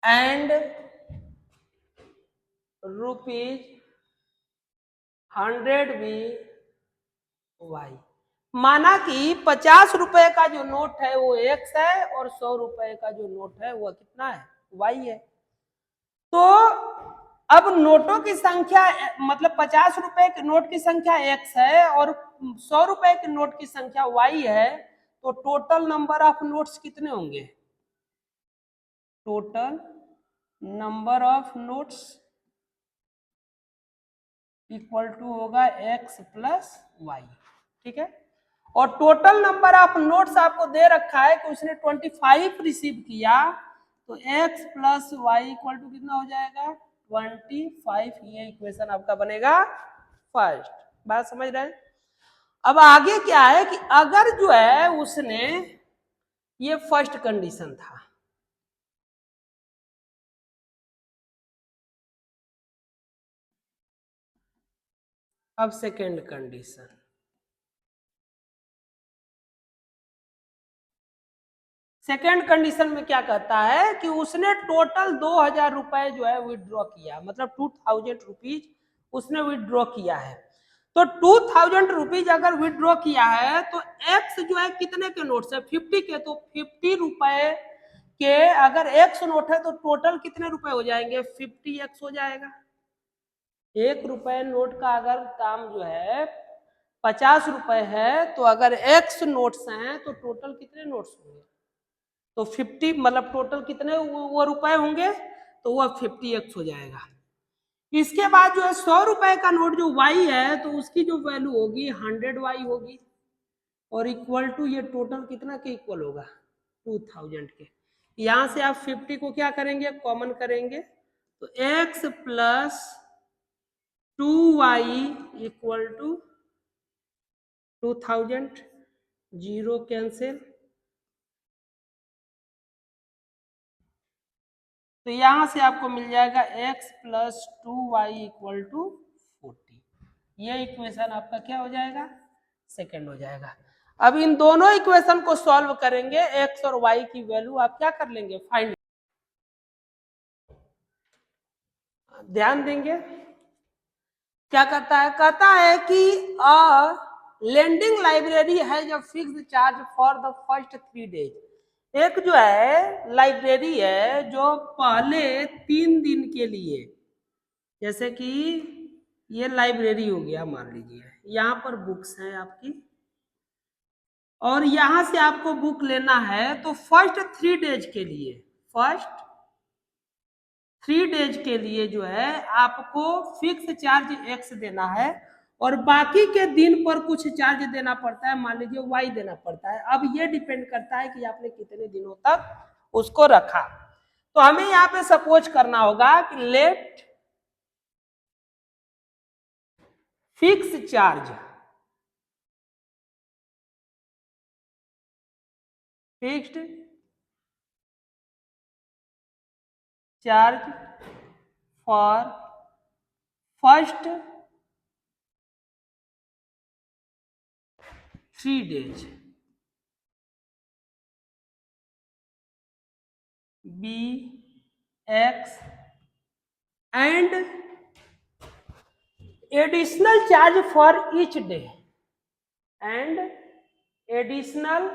A: and rupees 100 be y। माना कि 50 रुपए का जो नोट है वो x है और 100 रुपए का जो नोट है वो कितना है y है। तो अब नोटों की संख्या मतलब 50 रुपए के नोट की संख्या x है और 100 रुपए के नोट की संख्या y है। तो टोटल नंबर ऑफ नोट्स कितने होंगे, total number of notes equal to होगा x प्लस वाई। ठीक है, और टोटल नंबर ऑफ नोट्स आपको दे रखा है कि उसने 25 रिसीव किया तो x plus y equal to कितना हो जाएगा 25। ये इक्वेशन आपका बनेगा फर्स्ट। बात समझ रहे हैं। अब आगे क्या है कि अगर जो है उसने ये फर्स्ट कंडीशन था, अब सेकेंड कंडीशन, सेकेंड कंडीशन में क्या कहता है कि उसने टोटल 2000 रुपए जो है विड्रॉ किया, मतलब 2000 रुपीज उसने विड्रॉ किया है। तो 2000 रुपीज अगर विड्रॉ किया है तो एक्स जो है कितने के नोट है 50 के, तो 50 रुपए के अगर एक्स नोट है तो टोटल कितने रुपए हो जाएंगे 50 एक्स हो जाएगा। 1 रुपए नोट का अगर दाम जो है 50 रुपए है तो अगर एक्स नोट्स हैं तो टोटल कितने नोट्स होंगे, तो 50 मतलब टोटल कितने वो रुपए होंगे तो वो 50x हो जाएगा। इसके बाद जो है 100 रुपए का नोट जो y है तो उसकी जो वैल्यू होगी 100y होगी और इक्वल टू ये टोटल कितना के इक्वल होगा 2000 के। यहां से आप 50 को क्या करेंगे कॉमन करेंगे तो x plus 2y equal to 2000, zero cancel, तो यहां से आपको मिल जाएगा x plus 2y equal to 40। ये इक्वेशन आपका क्या हो जाएगा सेकेंड हो जाएगा। अब इन दोनों इक्वेशन को सॉल्व करेंगे, x और y की वैल्यू आप क्या कर लेंगे फाइंड, ध्यान देंगे क्या कहता है कि लेंडिंग लाइब्रेरी है जो fix charge for the first 3 days. एक जो है लाइब्रेरी है जो पहले 3 दिन के लिए, जैसे कि ये लाइब्रेरी हो गया मान लीजिए, यहाँ पर बुक्स हैं आपकी और यहां से आपको बुक लेना है तो फर्स्ट 3 डेज के लिए, फर्स्ट 3 डेज के लिए जो है आपको फिक्स चार्ज एक्स देना है और बाकी के दिन पर कुछ चार्ज देना पड़ता है, मान लीजिए वाई देना पड़ता है। अब ये डिपेंड करता है कि आपने कितने दिनों तक उसको रखा। तो हमें यहाँ पे सपोज करना होगा कि let fix charge, fixed charge for first 3 days. Be x and additional charge for each day and additional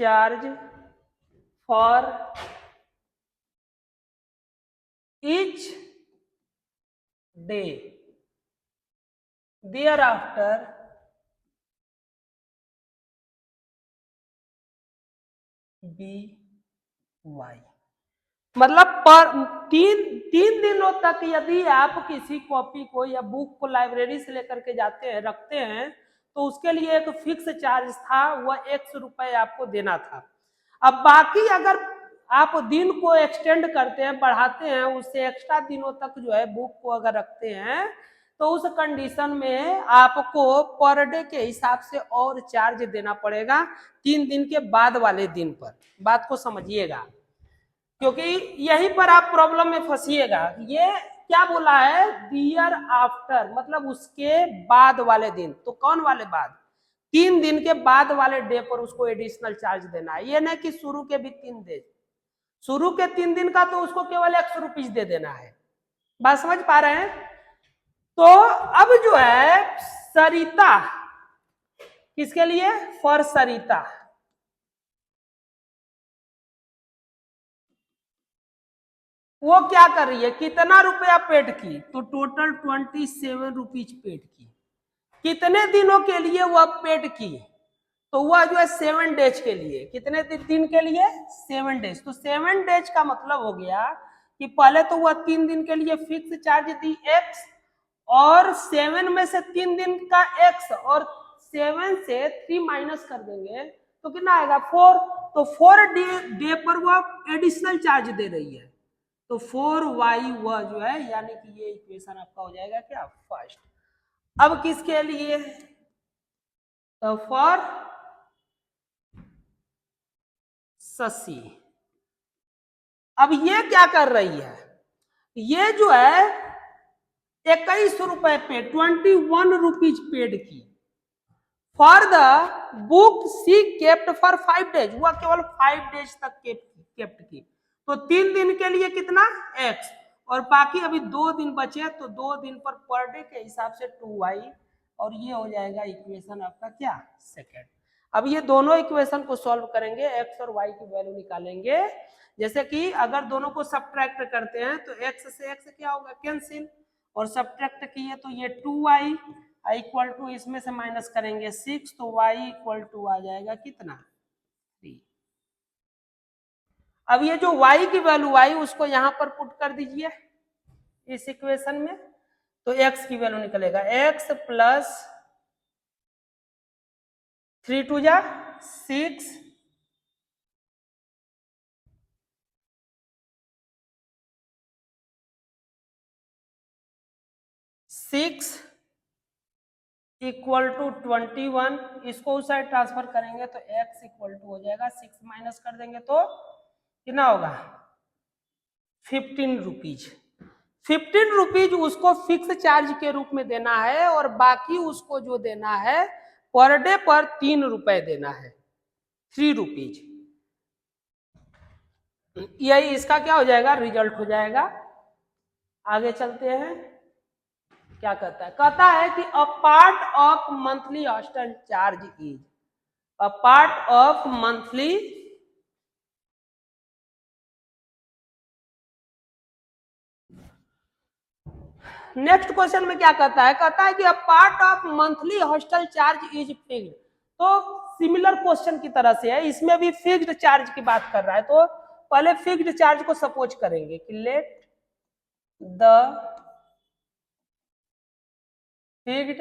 A: charge for each day thereafter be y. मतलब पर तीन दिनों तक यदि आप किसी कॉपी को या बुक को लाइब्रेरी से लेकर के जाते हैं रखते हैं तो उसके लिए एक फिक्स चार्ज था, वह 100 रुपए आपको देना था। अब बाकी अगर आप दिन को एक्सटेंड करते हैं, बढ़ाते हैं, उससे एक्स्ट्रा दिनों तक जो है बुक को अगर रखते हैं तो उस कंडीशन में आपको पर डे के हिसाब से और चार्ज देना पड़ेगा 3 दिन के बाद वाले दिन पर। बात को समझिएगा, क्योंकि यहीं पर आप प्रॉब्लम में फंसिएगा। ये क्या बोला है, दियर आफ्टर, मतलब उसके बाद वाले दिन। तो कौन वाले बाद, 3 दिन के बाद वाले डे पर उसको एडिशनल चार्ज देना है। ये नहीं कि शुरू के भी 3 दिन, शुरू के 3 दिन का तो उसको केवल 100 रुपीज दे देना है। बात समझ पा रहे हैं? तो अब जो है सरिता, किसके लिए, फॉर सरिता, वो क्या कर रही है, कितना रुपया पेड की, तो टोटल 27 रुपीज पेड की। कितने दिनों के लिए वह पेड की, तो वह जो है 7 डेज के लिए। कितने दिन के लिए, 7 डेज। तो 7 डेज का मतलब हो गया कि पहले तो वह 3 दिन के लिए फिक्स चार्ज दी x, और 7 में से 3 दिन का x, और 7 से 3 माइनस कर देंगे तो कितना आएगा, 4। तो 4 डे पर वह एडिशनल चार्ज दे रही है। तो 4y वह जो है, यानी कि ये इक्वेशन आपका हो जाएगा क्या, फर्स्ट। अब किसके लिए, तो फॉर शशि। अब ये क्या कर रही है, ये जो है 21 रुपए पे 21 रुपीज पेड की for the book she kept for 5 days. वह केवल 5 डेज तक केप्ट की। तो 3 दिन के लिए कितना, x, और बाकी अभी 2 दिन बचे, तो 2 दिन पर डे के हिसाब से 2y, और ये हो जाएगा इक्वेशन आपका क्या, सेकेंड। अब ये दोनों इक्वेशन को सॉल्व करेंगे, x और y की वैल्यू निकालेंगे। जैसे कि अगर दोनों को सब्ट्रैक्ट करते हैं तो x से x क्या होगा, कैंसिल, और सब्ट्रैक्ट किए तो ये 2y इक्वल टू, इसमें से माइनस करेंगे 6, तो y इक्वल टू आ जाएगा कितना, 3। अब ये जो y की वैल्यू आई उसको यहां पर पुट कर दीजिए इस इक्वेशन में, तो x की वैल्यू निकलेगा x प्लस 3 2 जा 6, 6 इक्वल टू 21। इसको उस साइड ट्रांसफर करेंगे तो x इक्वल टू हो जाएगा 6 माइनस कर देंगे तो कितना होगा, 15 रुपीज। 15 रुपीज उसको फिक्स चार्ज के रूप में देना है, और बाकी उसको जो देना है पर डे पर 3 रुपए देना है, 3 रुपीज। यही इसका क्या हो जाएगा, रिजल्ट हो जाएगा। आगे चलते हैं, क्या कहता है, कहता है कि a part of monthly hostel charge is, a part of monthly, next question में क्या कहता है कि a part of monthly hostel charge is fixed. तो सिमिलर क्वेश्चन की तरह से है, इसमें भी फिक्स्ड चार्ज की बात कर रहा है। तो पहले फिक्स्ड चार्ज को सपोज करेंगे कि let the fixed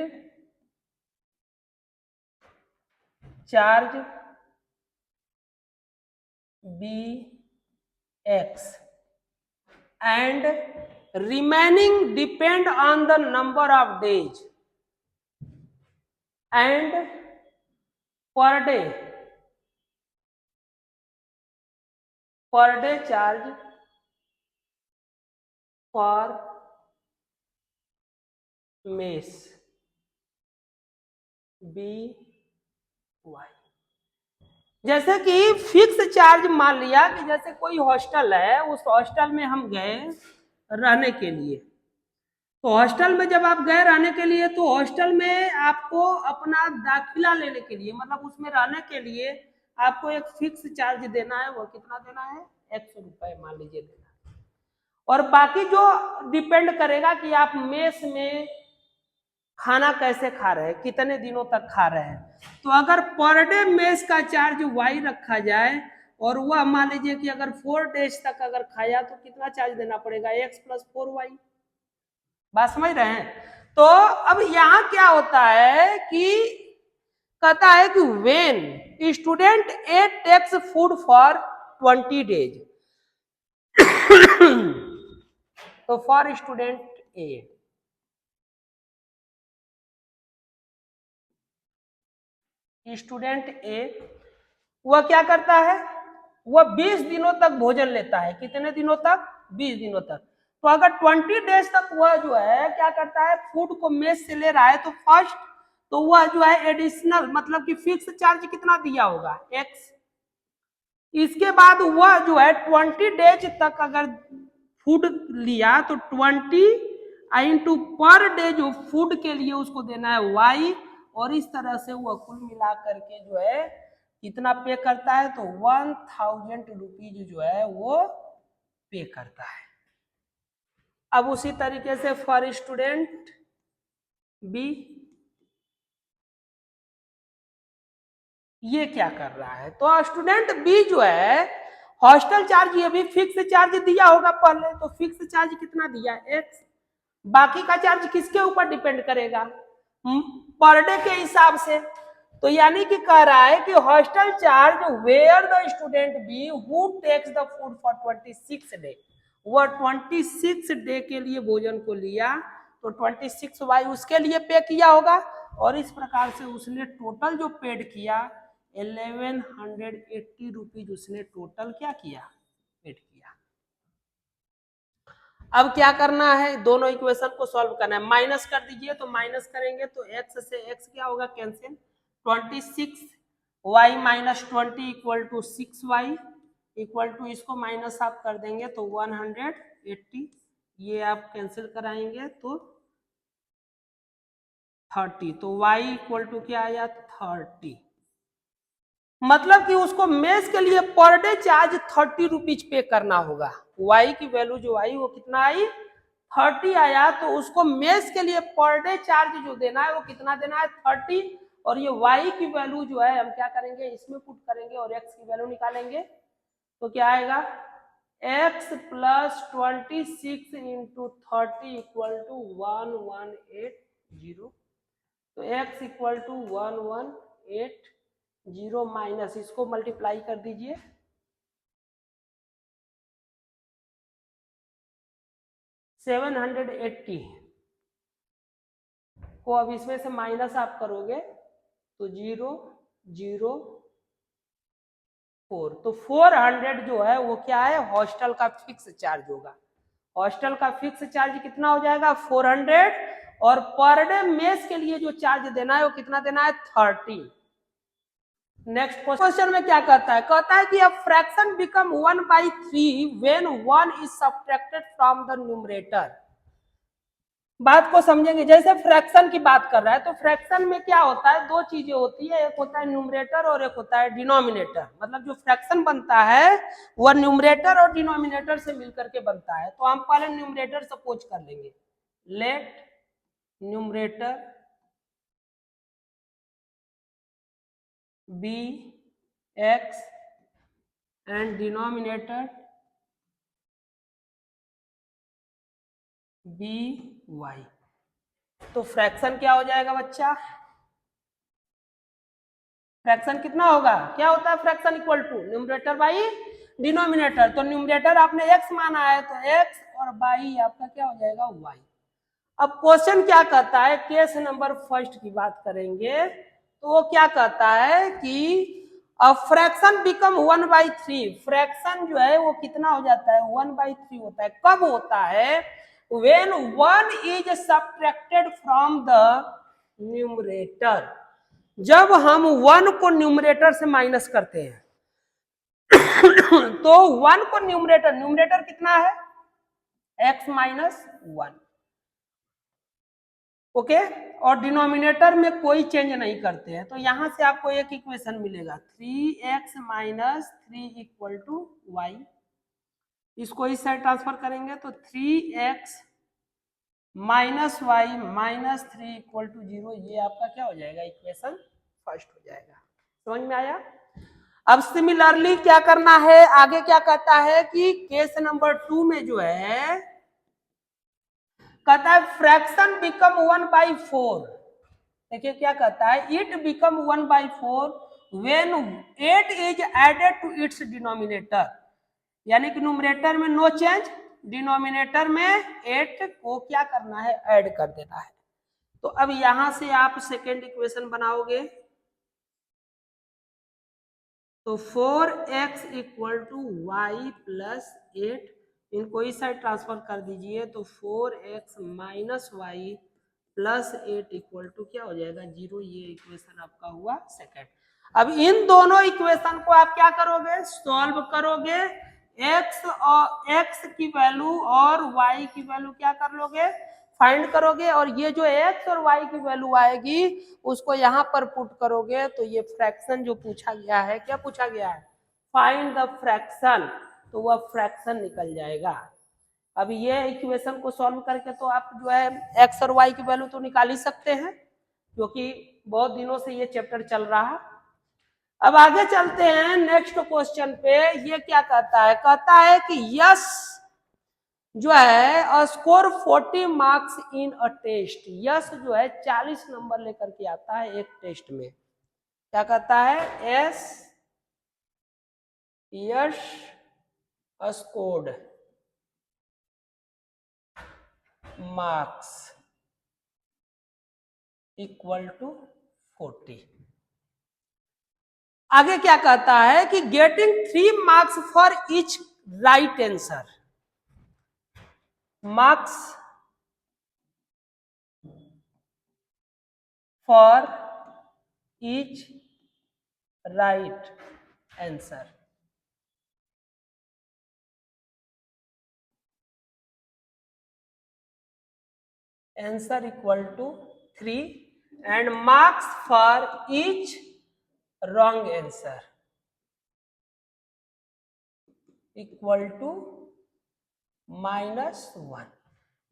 A: charge be x and remaining depend on the number of days and per day charge for mess be y. जैसे कि फिक्स चार्ज मान लिया कि जैसे कोई हॉस्टल है, उस हॉस्टल में हम गए रहने के लिए, तो हॉस्टल में जब आप गए रहने के लिए तो हॉस्टल में आपको अपना दाखिला लेने के लिए, मतलब उसमें रहने के लिए आपको एक फिक्स चार्ज देना है। वो कितना देना है? 100 रुपए मान लीजिए देना है। और बाकी जो डिपेंड करेगा कि आप मेस में खाना कैसे खा रहे हैं, कितने दिनों तक खा रहे हैं। तो अगर पर डे मेस का चार्ज वाई रखा जाए और वह मान लीजिए कि अगर 4 डेज तक अगर खाया तो कितना चार्ज देना पड़ेगा? x + 4y। बात समझ रहे हैं? तो अब यहां क्या होता है कि कहता है कि when student A takes food for 20 days तो for student A, student A वह क्या करता है? वह 20 दिनों तक भोजन लेता है। कितने दिनों तक? 20 दिनों तक। तो अगर 20 डेज तक वह जो है क्या करता है, फूड को मेस से ले रहा है, तो फर्स्ट तो वह जो है एडिशनल मतलब कि फिक्स चार्ज कितना दिया होगा? x। इसके बाद वह जो है 20 डेज तक अगर फूड लिया तो 20 इंटू पर डे जो फूड के लिए उसको देना है y। और इस तरह से वह कुल मिला करके जो है कितना पे करता है? तो 1000 रुपीज जो है वो पे करता है। अब उसी तरीके से फॉर स्टूडेंट बी ये क्या कर रहा है? तो स्टूडेंट बी जो है हॉस्टल चार्ज ये भी फिक्स चार्ज दिया होगा पहले, तो फिक्स चार्ज कितना दिया? x। बाकी का चार्ज किसके ऊपर डिपेंड करेगा? पर डे के हिसाब से। तो यानी कि कह रहा है कि hostel charge where the student be who takes the food for 26 day, वह 26 डे के लिए भोजन को लिया तो 26 वाई उसके लिए पे किया होगा। और इस प्रकार से उसने टोटल जो पेड किया 1180 रुपीज उसने टोटल क्या किया? पेड किया। अब क्या करना है? दोनों इक्वेशन को सॉल्व करना है। माइनस कर दीजिए, तो माइनस करेंगे तो x से x क्या होगा? Cancel. 26 y minus 20 equal to 6y equal to इसको माइनस आप कर देंगे तो 180, ये आप कैंसिल कराएंगे तो 30, तो y इक्वल टू क्या आया? 30। मतलब कि उसको मेस के लिए पर डे चार्ज 30 रुपीज पे करना होगा। y की वैल्यू जो आई वो कितना आई? 30 आया। तो उसको मेस के लिए पर डे चार्ज जो देना है वो कितना देना है? 30। और ये y की वैल्यू जो है हम क्या करेंगे? इसमें पुट करेंगे और x की वैल्यू निकालेंगे तो क्या आएगा? x + 26 into 30 equal to 1180। तो x इक्वल टू 1180 माइनस इसको मल्टीप्लाई कर दीजिए 780 को अब इसमें से माइनस आप करोगे तो 004। तो 400 जो है वो क्या है? हॉस्टल का फिक्स चार्ज होगा। हॉस्टल का फिक्स चार्ज कितना हो जाएगा? 400। और पर डे मेस के लिए जो चार्ज देना है वो कितना देना है? 30। नेक्स्ट क्वेश्चन में क्या कहता है? कहता है कि अब fraction become 1/3 when 1 is subtracted from the numerator. बात को समझेंगे। जैसे फ्रैक्शन की बात कर रहा है तो फ्रैक्शन में क्या होता है? दो चीजें होती है, एक होता है न्यूमरेटर और एक होता है डिनोमिनेटर। मतलब जो फ्रैक्शन बनता है वह न्यूमरेटर और डिनोमिनेटर से मिलकर के बनता है। तो हम पहले न्यूमरेटर सपोज कर लेंगे। Let numerator be x and denominator be y. तो फ्रैक्शन क्या हो जाएगा बच्चा? फ्रैक्शन कितना होगा? क्या होता है fraction? Equal to numerator by denominator. तो न्यूमरेटर आपने x माना है तो x और बाई आपका क्या हो जाएगा? y। अब क्वेश्चन क्या कहता है? केस नंबर फर्स्ट की बात करेंगे तो वो क्या कहता है कि अब फ्रैक्शन बिकम 1/3। फ्रैक्शन जो है वो कितना हो जाता है? 1/3 होता है। कब होता है? when 1 is subtracted from the numerator, जब हम 1 को न्यूमरेटर से माइनस करते हैं तो 1 को न्यूमरेटर कितना है x माइनस 1, ओके, और डिनोमिनेटर में कोई चेंज नहीं करते हैं, तो यहां से आपको एक इक्वेशन मिलेगा 3x minus 3 equal to Y. इसको इस साइड ट्रांसफर करेंगे तो 3x minus y minus 3 equal to 0, ये आपका क्या हो जाएगा, इक्वेशन फर्स्ट हो जाएगा। समझ में आया? अब सिमिलरली क्या करना है, आगे क्या कहता है कि केस नंबर 2 में जो है कहता है फ्रैक्शन बिकम 1/4। देखिए क्या कहता है, it become 1/4 when 8 is added to its denominator, यानी कि न्यूमरेटर में नो चेंज, डिनोमिनेटर में 8 को क्या करना है, ऐड कर देना है। तो अब यहां से आप सेकेंड इक्वेशन बनाओगे तो 4x equal to Y plus 8, इनको इस साइड ट्रांसफर कर दीजिए तो 4x minus y plus 8 equal to क्या हो जाएगा, 0। ये इक्वेशन आपका हुआ सेकेंड। अब इन दोनों इक्वेशन को आप क्या करोगे, सॉल्व करोगे, x की वैल्यू और y की वैल्यू क्या कर लोगे, फाइंड करोगे, और ये जो x और y की वैल्यू आएगी उसको यहाँ पर पुट करोगे, तो ये फ्रैक्शन जो पूछा गया है, क्या पूछा गया है, फाइंड द फ्रैक्शन, तो वह फ्रैक्शन निकल जाएगा। अब ये इक्वेशन को सॉल्व करके तो आप जो है x और y की वैल्यू तो निकाल ही सकते हैं, क्योंकि बहुत दिनों से ये चैप्टर चल रहा है। अब आगे चलते हैं नेक्स्ट क्वेश्चन पे। ये क्या कहता है, कहता है कि यस जो है score 40 marks in a test, Yash जो है 40 नंबर लेकर के आता है एक टेस्ट में। क्या कहता है, Yash scored marks equal to 40। आगे क्या कहता है कि getting 3 marks for each right answer, marks for each right answer, answer equal to 3 and marks for each wrong answer equal to -1।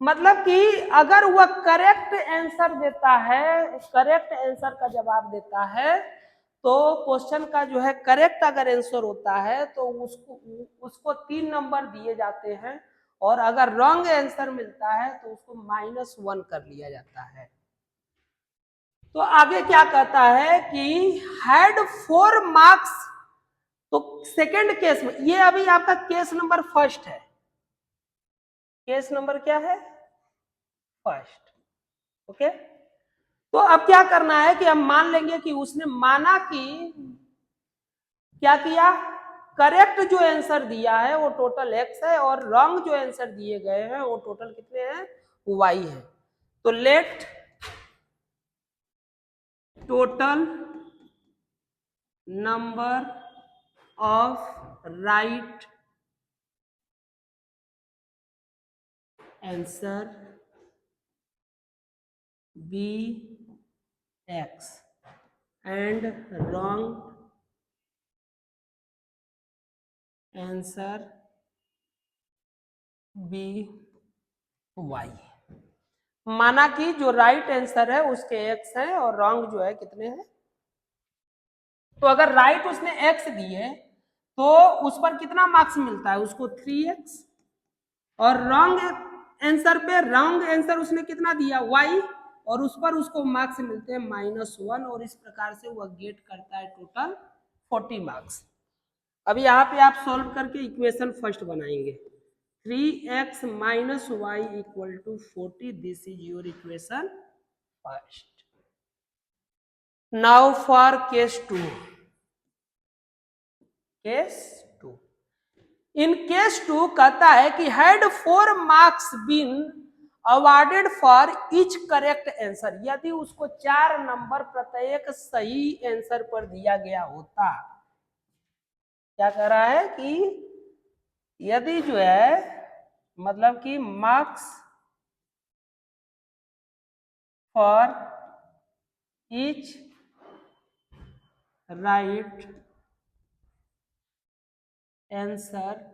A: मतलब कि अगर वह करेक्ट आंसर देता है, करेक्ट आंसर का जवाब देता है, तो क्वेश्चन का जो है करेक्ट अगर आंसर होता है तो उसको 3 नंबर दिए जाते हैं, और अगर रॉन्ग आंसर मिलता है तो उसको -1 कर लिया जाता है। तो आगे क्या कहता है कि हैड 4 मार्क्स, तो सेकेंड केस में, ये अभी आपका केस नंबर फर्स्ट है, केस नंबर क्या है, फर्स्ट, ओके। तो अब क्या करना है कि हम मान लेंगे कि उसने माना कि क्या किया, करेक्ट जो आंसर दिया है वो टोटल x है, और रॉन्ग जो आंसर दिए गए हैं वो टोटल कितने हैं, y है। तो let total number of right answer be x and wrong answer be y। माना कि जो राइट आंसर है उसके x है और रॉन्ग जो है कितने हैं। तो अगर राइट उसने x दिए तो उस पर कितना मार्क्स मिलता है, उसको 3x, और रॉन्ग आंसर पे, रॉन्ग आंसर उसने कितना दिया y, और उस पर उसको मार्क्स मिलते हैं -1, और इस प्रकार से वह गेट करता है टोटल 40 मार्क्स। अभी यहाँ पे आप सॉल्व करके इक्वेशन फर्स्ट बनाएंगे, 3x minus y equal to 40, this is your equation first. Now for case 2, case 2, in case 2 कहता है कि had 4 marks been awarded for each correct answer, यदि उसको 4 नंबर प्रत्येक सही आंसर पर दिया गया होता। क्या कह रहा है कि यदि जो है मतलब कि marks for each right answer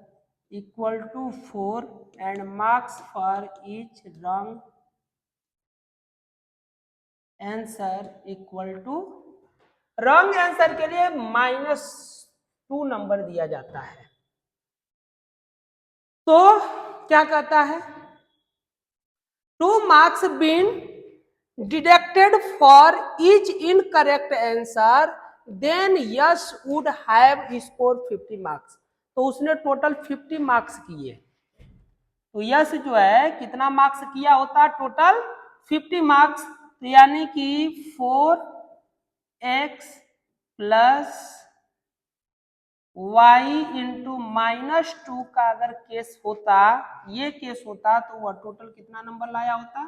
A: equal to 4 and marks for each wrong answer equal to, wrong answer के लिए -2 नंबर दिया जाता है। तो क्या कहता है, 2 marks been deducted for each incorrect answer, then Yash would have scored 50 marks। तो उसने टोटल 50 मार्क्स किए। तो यश जो है कितना मार्क्स किया होता, टोटल 50 मार्क्स। तो यानी कि 4x प्लस y इंटू -2 का अगर केस होता, ये केस होता, तो वह टोटल कितना नंबर लाया होता,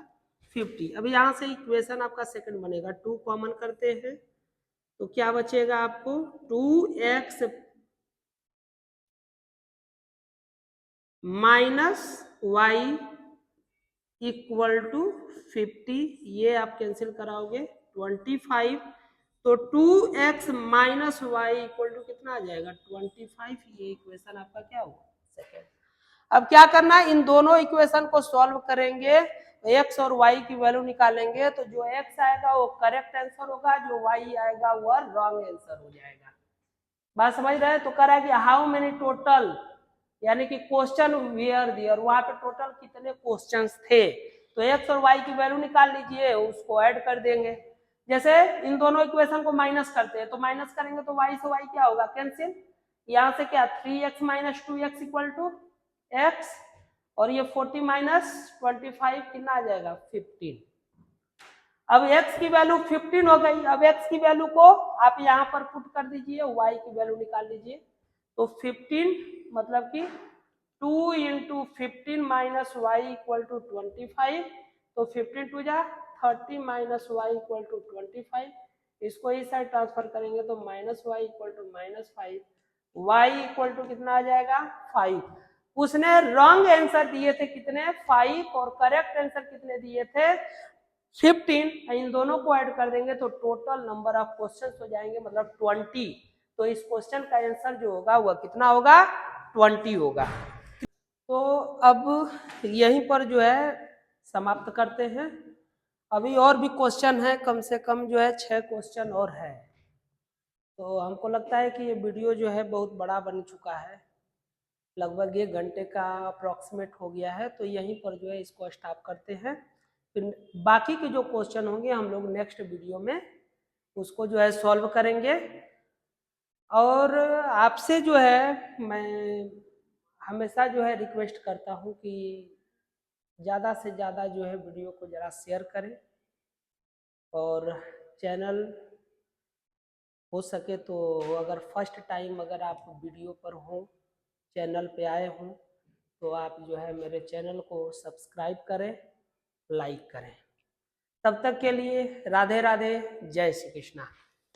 A: 50। अब यहां से इक्वेशन आपका सेकंड बनेगा, 2 कॉमन करते हैं तो क्या बचेगा आपको, 2x minus y equal to 50, ये आप कैंसिल कराओगे 25। तो 2x minus y equal to कितना आ जाएगा, 25। ये इक्वेशन आपका क्या होगा, सेकेंड। अब क्या करना है, इन दोनों इक्वेशन को सॉल्व करेंगे, x और y की वैल्यू निकालेंगे, तो जो x आएगा वो करेक्ट आंसर होगा, जो y आएगा वह रॉन्ग आंसर हो जाएगा। बात समझ रहे हैं। तो कह रहा है कि हाउ मेनी टोटल, यानी कि क्वेश्चन वेयर दियर, वहां पे टोटल कितने क्वेश्चंस थे। तो x और y की वैल्यू निकाल लीजिए, उसको ऐड कर देंगे। जैसे इन दोनों इक्वेशन को माइनस करते हैं, तो माइनस करेंगे तो y से y क्या होगा, कैंसिल। यहाँ से क्या 3x minus 2x equal to x, और ये 40 माइनस 25 कितना आ जाएगा, 15। अब x की वैल्यू 15 हो गई। अब x की वैल्यू को आप यहाँ पर पुट कर दीजिए, y की वैल्यू निकाल लीजिए। तो 15 मतलब कि 2 into 15 minus y equal to 25। तो 15 टू जा 30 माइनस वाई इक्वल टू 25। इसको इस साइड ट्रांसफर करेंगे तो minus y equal to -5, y equal to कितना आ जाएगा, 5। उसने रॉन्ग आंसर दिए थे कितने, 5, और करेक्ट आंसर कितने दिए थे, 15। इन दोनों को ऐड कर देंगे तो टोटल नंबर ऑफ क्वेश्चंस हो जाएंगे, मतलब 20। तो इस क्वेश्चन का आंसर जो होगा वह कितना होगा, 20 होगा। तो अब यहीं पर जो है समाप्त करते हैं। अभी और भी क्वेश्चन है, कम से कम जो है 6 क्वेश्चन और है। तो हमको लगता है कि ये वीडियो जो है बहुत बड़ा बन चुका है, लगभग 1 घंटे का अप्रॉक्सीमेट हो गया है। तो यहीं पर जो है इसको स्टॉप करते हैं। फिर बाकी के जो क्वेश्चन होंगे हम लोग नेक्स्ट वीडियो में उसको जो है सॉल्व करेंगे। और आपसे जो है मैं हमेशा जो है रिक्वेस्ट करता हूँ कि ज़्यादा से ज़्यादा जो है वीडियो को ज़रा शेयर करें, और चैनल हो सके तो अगर फर्स्ट टाइम अगर आप वीडियो पर हो, चैनल पे आए हों, तो आप जो है मेरे चैनल को सब्सक्राइब करें, लाइक करें। तब तक के लिए राधे राधे, जय श्री कृष्णा।